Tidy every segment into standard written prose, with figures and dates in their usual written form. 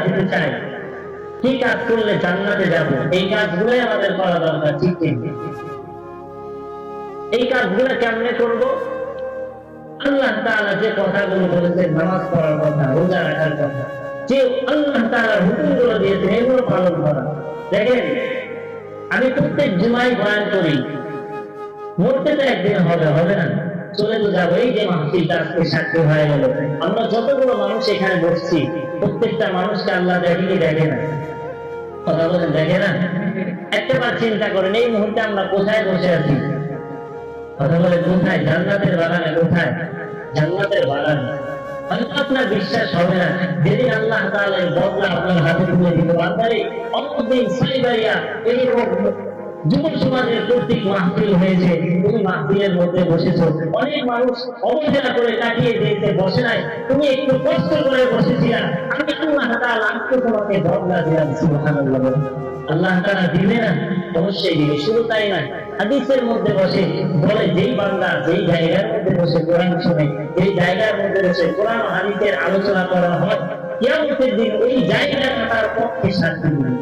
দিতে চাই, কি কাজ করলে জান্নাতে যাব, এই কাজগুলোই আমাদের করা দরকার। ঠিক ঠিক এই কাজগুলো কেমনে করব? আল্লাহ তাআলা যে কথাগুলো বলেছেন, নামাজ পড়ার কথা, রোজা রাখার কথা, যে আল্লাহ তাআলা হুকুমগুলো দিয়েছেন, এগুলো পালন করা। দেখেন, আমি প্রত্যেক জুমায় বয়ান করি, মরতে তো একদিন হবে, হবে না? চলে তো যাবো। এই যে মাহফিলটা আজকে সাক্ষী হয়ে গেল, আমরা যতগুলো মানুষ এখানে বসছি, প্রত্যেকটা মানুষকে আল্লাহ দেখে কি দেখে না? কথা বলেন, দেখে না? একটাবার চিন্তা করেন, এই মুহূর্তে আমরা কোথায় বসে আছি? কথা বলে, কোথায়? জান্নাতের বাগানে। কোথায়? জান্নাতের বাগানে। হয়তো আপনার বিশ্বাস হবে না, যেদিন আল্লাহ তাআলা এই বদলা আপনার হাতে তুলে দিতে পারবে, অন্যদিন সাইবাইয়া এরকম যুব সমাজের কর্তৃক মাহফিল হয়েছে, তুমি মাহফিলের মধ্যে বসেছো, অনেক মানুষ অবহেলা করে কাটিয়ে দিয়েছে, বসে নাই, তুমি একটু কষ্ট করে বসেছিলা, আমি আল্লাহ তাআলা আজকে তোমাকে বদলা দিলাম। সুবহানাল্লাহ। আল্লাহ তাআলা দিবে না? অবশ্যই দিবে। শুধু তাই না, হাদিসের মধ্যে বসে বলে, যেই বান্দা যেই জায়গার মধ্যে বসে কোরআন শুনে, যেই জায়গার মধ্যে বসে কোরআন হাদিসের আলোচনা করা হয়, কিয়ামতের দিন ওই জায়গাটা তার পক্ষে সাক্ষী দিবে।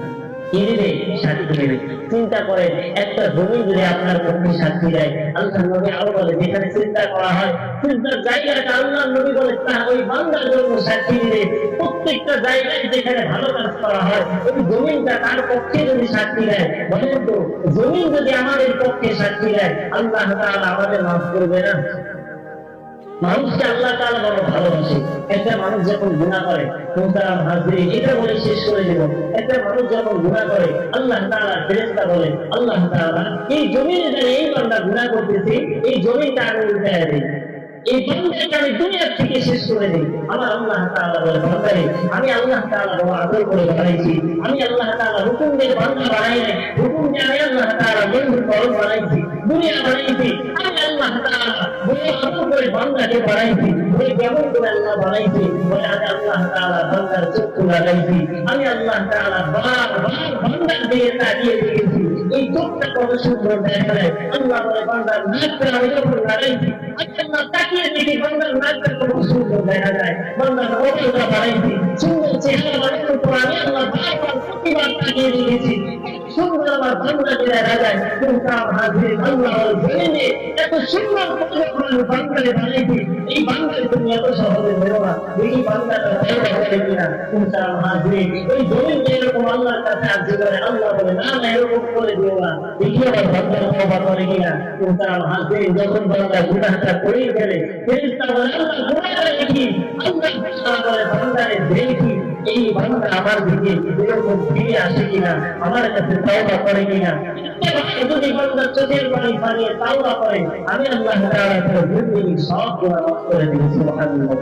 কি দিবে? সাক্ষী দিবে। চিন্তা করেন, একটা জমি যদি আপনার পক্ষে সাক্ষী দেয়, আল্লাহ নবী আরো বলে, যেখানে চিন্তা করা হয়, চিন্তার জায়গাটা আল্লাহ নবী বলে তা ওই বান্দার জন্য সাক্ষী দিবে। প্রত্যেকটা জায়গায় যেখানে ভালো কাজ করা হয়, ওই জমিনটা তার পক্ষে যদি সাক্ষী দেয়, বলেন তো, জমিন যদি আমাদের পক্ষে সাক্ষী দেয়, আল্লাহ তাআলা আমাদের মাফ করবে না? মানুষকে আল্লাহ তাআলা বড় ভালোবাসে। একটা মানুষ যখন গুনাহ করে, মুহতারাম হাজিরিন, এটা বলে শেষ করে দেব, একটা মানুষ যখন গুনাহ করে, আল্লাহ তাআলা ফেরেশতা বলে, আল্লাহ তাআলা এই জমিনে যে এই বান্দা গুনাহ করতেছে, এই জমিনটা আমি উল্টায় দেই, এই বান্দাকে আমি দুনিয়া থেকে শেষ করে দিই। আমার আল্লাহ তাআলা বলে, বান্দারে, আমি আল্লাহ তাআলা বড় আদর করে বানাইছি, আমি আল্লাহ তাআলা হুকুম দিয়ে বান্দা বানাই নাই, হুকুম দিয়ে আমি আল্লাহ তাআলা বন্ধু করণ বানাইছি, দুনিয়া বানাইছি, আমি আল্লাহ তাআলা বড় আদর করে বান্দাকে বানাইছি। বলে, কেমন করে আল্লাহ বানাইছি? বলে, আমি আল্লাহ তাআলা বান্দার চক্ষু লাগাইছি, আমি আল্লাহ তাআলা বারবার বান্দার দিকে তাকিয়ে দেখেছি, এই চোখটা কত সুন্দর দেখা যায়। আল্লাহ বলে, বান্দার নাকটা আমি যখন লাগাইছি, আল্লাহ তাকিয়ে দেখি বান্দার নাকটা কত সুন্দর দেখা যায়, বান্দার কতটা বানাইছি, সুন্দর চেহারা বানানোর পর আমি আল্লাহ বারবার প্রতিবার তাকিয়ে দেখেছি, সুন্দর আমার বান্দাকে দেখা যায়। কিন্তু হাজির আল্লাহ জেনে এত সুন্দর বান্দাকে বানাইছি, এই বান্দাকে তুমি এত সহজে মেরো না, এই বান্দাটা হবে কিনা? কিন্তু হাজির ওই জমিন এরকম আল্লাহর কাছে আর্জি করে, আল্লাহ বলে, না না, এরকম করে দিও না, দেখি আমার বান্দার তওবা করে কিনা। কিন্তু হাজির যখন বান্দা গুনাহটা করে ফেলে, ফেরেশতা বলে, আল্লাহ গুনাহটা দেখি, আল্লাহ বলে, বান্দারে দেখি এই বান্দা আমার দিকে এরকম ফিরে আসে কিনা, আমার কাছে তওবা করে কিনা। যদি বান্দা চোখের পানি পানিয়ে তওবা করে, আমি আল্লাহ তাআলা তার জিন্দেগি সব গুনাহ মাফ করে দিই। সুবহানাল্লাহ।